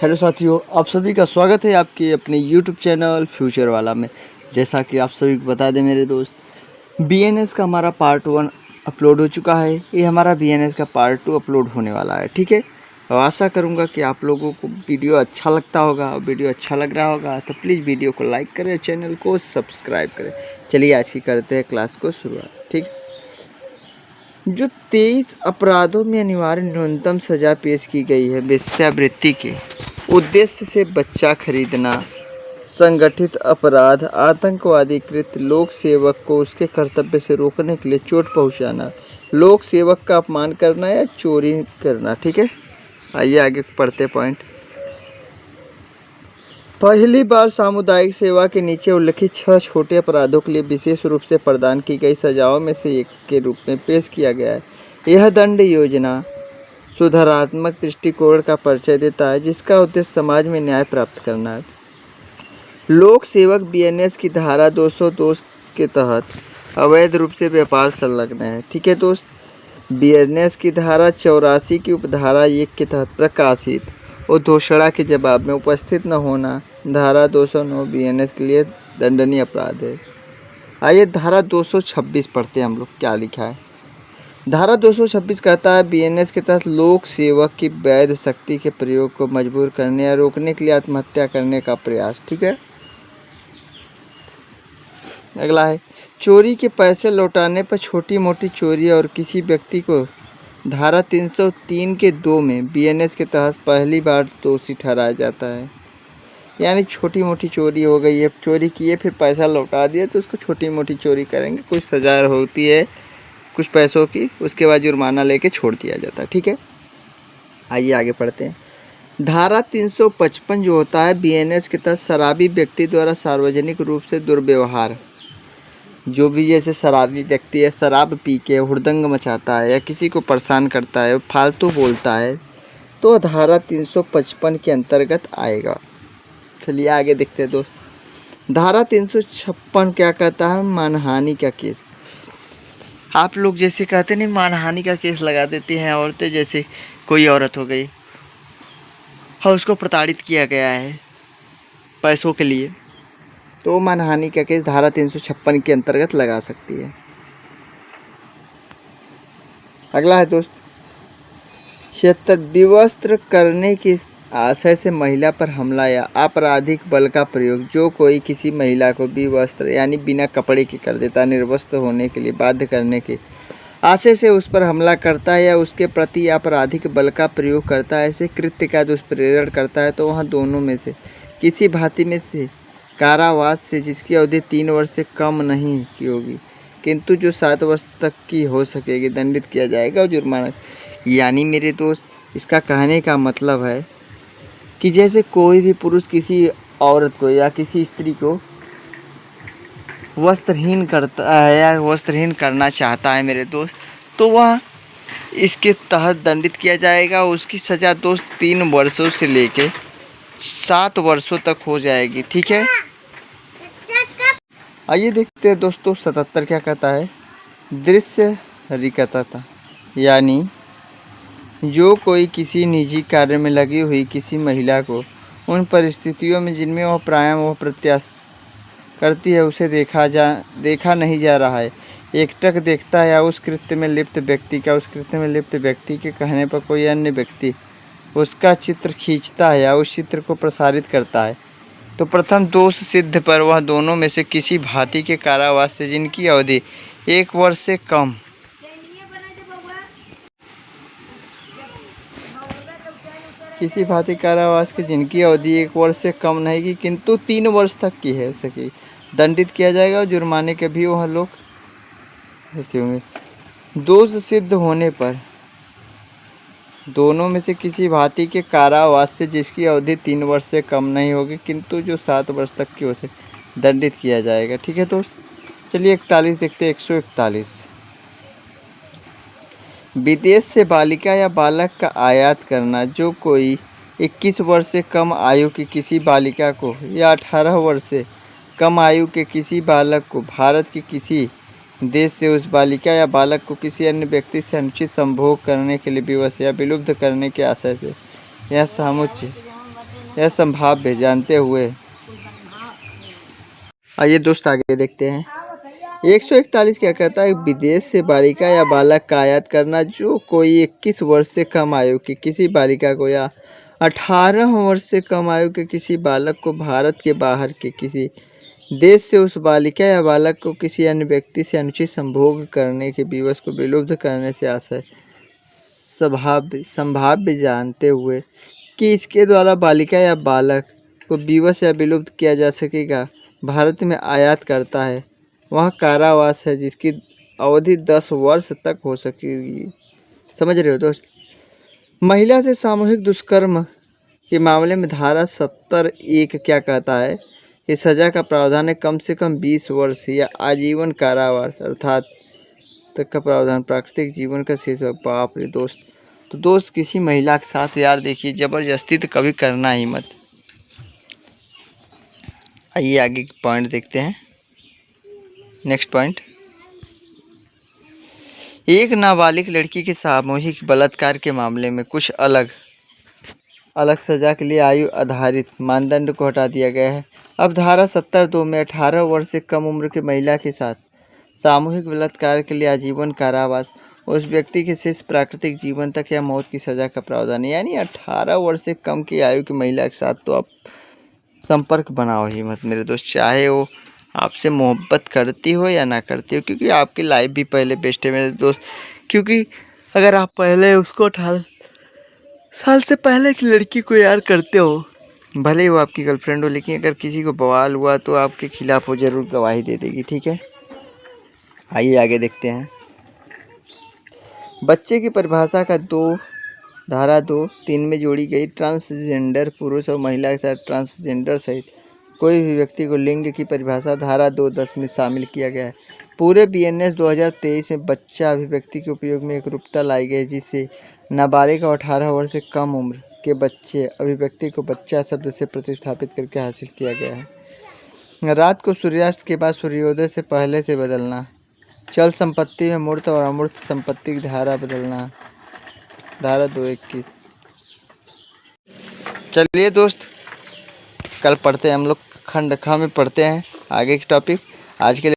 Hello साथियों, आप सभी का स्वागत है आपके अपने यूट्यूब चैनल फ्यूचर वाला में। जैसा कि आप सभी को बता दें मेरे दोस्त, बीएनएस का हमारा पार्ट 1 अपलोड हो चुका है। ये हमारा बीएनएस का पार्ट 2 अपलोड होने वाला है, ठीक है। तो आशा करूँगा कि आप लोगों को वीडियो अच्छा लगता होगा। वीडियो अच्छा लग रहा होगा तो प्लीज़ वीडियो को लाइक करें, चैनल को सब्सक्राइब करें। चलिए आज की करते हैं क्लास को शुरुआत, ठीक है। जो 23 अपराधों में अनिवार्य न्यूनतम सजा पेश की गई है वेश्यावृत्ति के उद्देश्य से बच्चा खरीदना, संगठित अपराध, आतंकवादी कृत्य, लोक सेवक को उसके कर्तव्य से रोकने के लिए चोट पहुंचाना, लोक सेवक का अपमान करना या चोरी करना, ठीक है। आइए आगे पढ़ते पॉइंट। पहली बार सामुदायिक सेवा के नीचे उल्लिखित 6 छोटे अपराधों के लिए विशेष रूप से प्रदान की गई सजाओं में से एक के रूप में पेश किया गया है। यह दंड योजना सुधारात्मक दृष्टिकोण का परिचय देता है जिसका उद्देश्य समाज में न्याय प्राप्त करना है। लोक सेवक बीएनएस की धारा 202 के तहत अवैध रूप से व्यापार संलग्न है, ठीक है दोस्त। बीएनएस की धारा 84 की उपधारा 1 के तहत प्रकाशित और घोषणा के जवाब में उपस्थित न होना धारा 209 बीएनएस के लिए दंडनीय अपराध है। आइए धारा 226 पढ़ते हैं हम लोग, क्या लिखा है। धारा 226 कहता है बीएनएस के तहत लोक सेवक की वैध शक्ति के प्रयोग को मजबूर करने या रोकने के लिए आत्महत्या करने का प्रयास, ठीक है। अगला है चोरी के पैसे लौटाने पर छोटी मोटी चोरी और किसी व्यक्ति को धारा 303 के 2 में बीएनएस के तहत पहली बार दोषी ठहराया जाता है। यानी छोटी मोटी चोरी हो गई है, चोरी किए फिर पैसा लौटा दिया तो उसको छोटी मोटी चोरी करेंगे, कुछ सजा होती है कुछ पैसों की, उसके बाद जुर्माना लेके छोड़ दिया जाता है, ठीक है। आइए आगे पढ़ते हैं। धारा 355 जो होता है बीएनएस के तहत शराबी व्यक्ति द्वारा सार्वजनिक रूप से दुर्व्यवहार, जो भी जैसे शराबी व्यक्ति है, शराब पी के हुड़दंग मचाता है या किसी को परेशान करता है, फालतू बोलता है, तो धारा 355 के अंतर्गत आएगा। चलिए आगे देखते हैं दोस्त। धारा 356 क्या कहता है, मानहानि का केस। आप लोग जैसे कहते नहीं, मानहानि का केस लगा देती हैं औरतें। जैसे कोई औरत हो गई और उसको प्रताड़ित किया गया है पैसों के लिए, तो मानहानि का केस धारा 356 के अंतर्गत लगा सकती है। अगला है दोस्त 76 विवस्त्र करने के आशय से महिला पर हमला या आपराधिक बल का प्रयोग। जो कोई किसी महिला को विवस्त्र यानी बिना कपड़े के कर देता, निर्वस्त्र होने के लिए बाध्य करने के आशय से उस पर हमला करता है या उसके प्रति आपराधिक बल का प्रयोग करता है, ऐसे कृत्य का दुष्प्रेरण करता है, तो वहाँ दोनों में से किसी भांति में से कारावास से जिसकी अवधि 3 वर्ष से कम नहीं की होगी किंतु जो 7 वर्ष तक की हो सकेगी दंडित किया जाएगा और जुर्माना। यानी मेरे दोस्त, इसका कहने का मतलब है कि जैसे कोई भी पुरुष किसी औरत को या किसी स्त्री को वस्त्रहीन करता है या वस्त्रहीन करना चाहता है मेरे दोस्त, तो वह इसके तहत दंडित किया जाएगा। उसकी सज़ा दोस्त 3 वर्षों से लेके 7 वर्षों तक हो जाएगी, ठीक है। आइए देखते हैं दोस्तों 77 क्या कहता है, दृश्य रिक्तता। यानी जो कोई किसी निजी कार्य में लगी हुई किसी महिला को उन परिस्थितियों में जिनमें वह प्रायः वह प्रत्याशा करती है उसे देखा नहीं जा रहा है, एकटक देखता है, या उस कृत्य में लिप्त व्यक्ति के कहने पर कोई अन्य व्यक्ति उसका चित्र खींचता है या उस चित्र को प्रसारित करता है, तो प्रथम दोष सिद्ध पर वह दोनों में से किसी भांति के कारावास से जिनकी अवधि 1 वर्ष से कम किसी भांति कारावास के जिनकी अवधि 1 वर्ष से कम नहीं की किंतु 3 वर्ष तक की है सकी दंडित किया जाएगा और जुर्माने के भी वह लोग ऐसे होंगे। दोष सिद्ध होने पर दोनों में से किसी भांति के कारावास से जिसकी अवधि 3 वर्ष से कम नहीं होगी किंतु जो 7 वर्ष तक की हो सके दंडित किया जाएगा, ठीक है दोस्त। चलिए 41 देखते हैं। 141 विदेश से बालिका या बालक का आयात करना। जो कोई 21 वर्ष से कम आयु की किसी बालिका को या 18 वर्ष से कम आयु के किसी बालक को भारत के किसी देश से उस बालिका या बालक को किसी अन्य व्यक्ति से अनुचित संभोग करने के लिए विवश या विलुप्त करने के आशय से यह समुच्चय यह संभाव्य जानते हुए आइए दोस्त आगे देखते हैं। 141 क्या कहता है, विदेश से बालिका या बालक का आयात करना जो कोई 21 वर्ष से कम आयु की किसी बालिका को या 18 वर्ष से कम आयु के किसी बालक को भारत के बाहर के किसी देश से उस बालिका या बालक को किसी अन्य व्यक्ति से अनुचित संभोग करने के विवश को विलुप्त करने से आशय संभाव्य जानते हुए कि इसके द्वारा बालिका या बालक को विवश या विलुप्त किया जा सकेगा भारत में आयात करता है, वह कारावास है जिसकी अवधि 10 वर्ष तक हो सकेगी। समझ रहे हो दोस्त। महिला से सामूहिक दुष्कर्म के मामले में धारा 70(1) क्या कहता है कि सजा का प्रावधान है कम से कम 20 वर्ष या आजीवन कारावास अर्थात तक का प्रावधान प्राकृतिक जीवन का शेष। बाप रे दोस्त। तो दोस्त किसी महिला के साथ यार देखिए ज़बरदस्ती तो कभी करना ही मत। आइए आगे के पॉइंट देखते हैं। नेक्स्ट पॉइंट, एक नाबालिग लड़की के सामूहिक बलात्कार के मामले में कुछ अलग सजा के लिए आयु आधारित मानदंड को हटा दिया गया है। अब धारा 70(2) में 18 वर्ष से कम उम्र की महिला के साथ सामूहिक बलात्कार के लिए आजीवन कारावास, उस व्यक्ति के शेष प्राकृतिक जीवन तक या मौत की सज़ा का प्रावधान है। यानी 18 वर्ष से कम की आयु की महिला के साथ तो आप संपर्क बनाओ ही मत मेरे दोस्त, चाहे वो आपसे मोहब्बत करती हो या ना करती हो, क्योंकि आपकी लाइफ भी पहले बेस्ट है मेरे दोस्त। क्योंकि अगर आप पहले उसको 18 साल से पहले की लड़की को यार करते हो, भले ही वो आपकी गर्लफ्रेंड हो, लेकिन अगर किसी को बवाल हुआ तो आपके खिलाफ वो ज़रूर गवाही दे देगी। ठीक है, आइए आगे देखते हैं। बच्चे की परिभाषा का धारा 2(3) में जोड़ी गई ट्रांसजेंडर पुरुष और महिला के साथ ट्रांसजेंडर सहित कोई भी व्यक्ति को लिंग की परिभाषा धारा 2(10) में शामिल किया गया है। पूरे BNS 2023 में बच्चा अभिव्यक्ति के उपयोग में एकरूपता लाई गई, जिससे नाबालिग और 18 वर्ष से कम उम्र के बच्चे अभिव्यक्ति को बच्चा शब्द से प्रतिस्थापित करके हासिल किया गया है। रात को सूर्यास्त के बाद सूर्योदय से पहले से बदलना, चल संपत्ति में मूर्त और अमूर्त संपत्ति की धारा बदलना, धारा 2(21). चलिए दोस्त, कल पढ़ते हैं हम लोग खंड ख में पढ़ते हैं आगे के टॉपिक। आज के लिए